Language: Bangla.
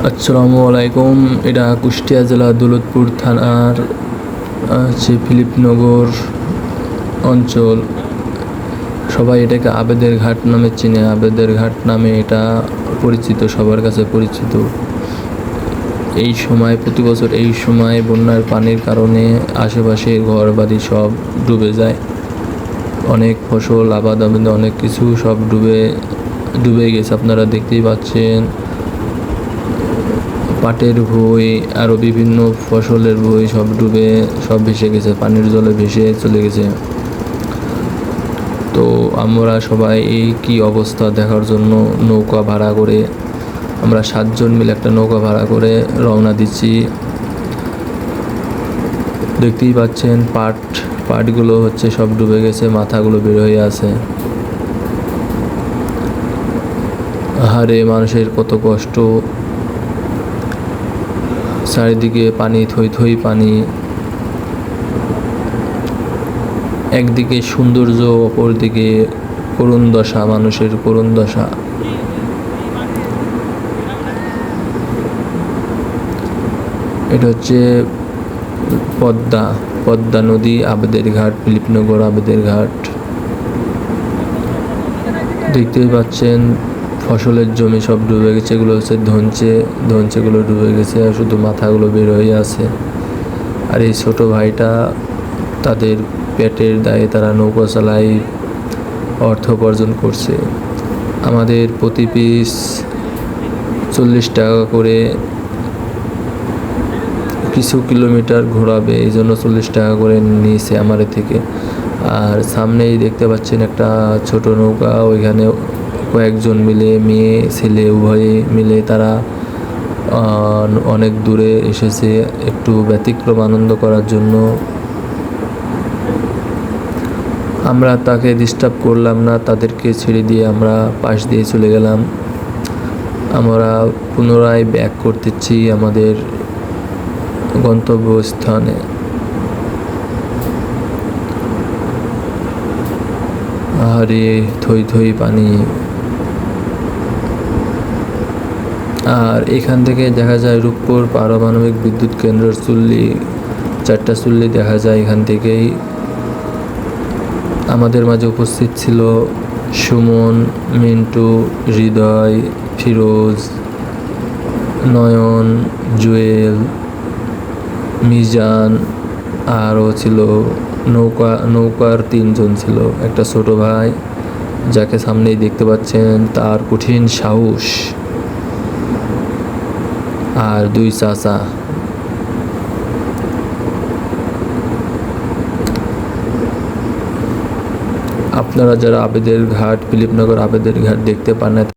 আসসালামু আলাইকুম। এটা কুষ্টিয়া জেলা দৌলতপুর থানার ফিলিপনগর অঞ্চল। সবাই এটাকে আবেদের ঘাট নামে চিনে। আবেদের ঘাট নামে এটা পরিচিত, সবার কাছে পরিচিত। এই সময় প্রতি বছর এই সময় বন্যার পানির কারণে আশেপাশে ঘর বাড়ি সব ডুবে যায়। অনেক ফসল, আবাদ অনেক কিছু সব ডুবে গেছে। আপনারা দেখতেই পাচ্ছেন, পাটের ভুঁই, আরও বিভিন্ন ফসলের ভুঁই সব ভেসে গেছে, পানির জলে ভেসে চলে গেছে। তো আমরা সবাই এই কি অবস্থা দেখার জন্য নৌকা ভাড়া করে, আমরা 7 জন মিলে একটা নৌকা ভাড়া করে রওনা দিচ্ছি। দেখতেই পাচ্ছেন পাটগুলো সব ডুবে গেছে, মাথাগুলো বের হয়ে আছে। আহারে, মানুষের কত কষ্ট। চারিদিকে পানি, থই থই পানি। একদিকে সৌন্দর্য, অপরদিকে করুণ দশা, মানুষের করুণ দশা। এটা হচ্ছে পদ্মা নদী, আবেদের ঘাট, ফিলিপনগর আবেদের ঘাট। দেখতেই পাচ্ছেন ফসলের জমি সব ডুবে গেছে। এগুলো হচ্ছে ধনচেগুলো ডুবে গেছে, আর শুধু মাথাগুলো বের হয়ে আছে। আর এই ছোট ভাইটা, তাদের পেটের দায়ে তারা নৌকা চালায় অর্থ উপার্জন করছে। আমাদের প্রতি পিস 40 টাকা করে কিছু কিলোমিটার ঘোরাবে, এই জন্য 40 টাকা করে নিয়েছে আমার থেকে। আর সামনেই দেখতে পাচ্ছেন একটা ছোট নৌকা, ওইখানে কয়েকজন মিলে, মেয়ে ছেলে উভয়ে মিলে তারা অনেক দূরে এসেছে একটু ব্যতিক্রম আনন্দ করার জন্য। আমরা তাকে ডিস্টার্ব করলাম না, তাদেরকে ছেড়ে দিয়ে আমরা পাশ দিয়ে চলে গেলাম। আমরা পুনরায় ব্যাক করতেছি আমাদের গন্তব্যস্থানে। আরে থই থই পানি। আর এখান থেকে দেখা যায় রূপপুর পারমাণবিক বিদ্যুৎ কেন্দ্রের চুল্লি, 4টা চুল্লি দেখা যায় এখান থেকেই। আমাদের মাঝে উপস্থিত ছিল সুমন, মিন্টু, হৃদয়, ফিরোজ, নয়ন, জুয়েল, মিজান। আরও ছিল নৌকার 3 জন ছিল। একটা ছোট ভাই, যাকে সামনেই দেখতে পাচ্ছেন, তার কঠিন সাহস। আর 2 চাচা। আপনারা যারা আবেদের ঘাট, ফিলিপনগর আবেদের ঘাট দেখতে পান না,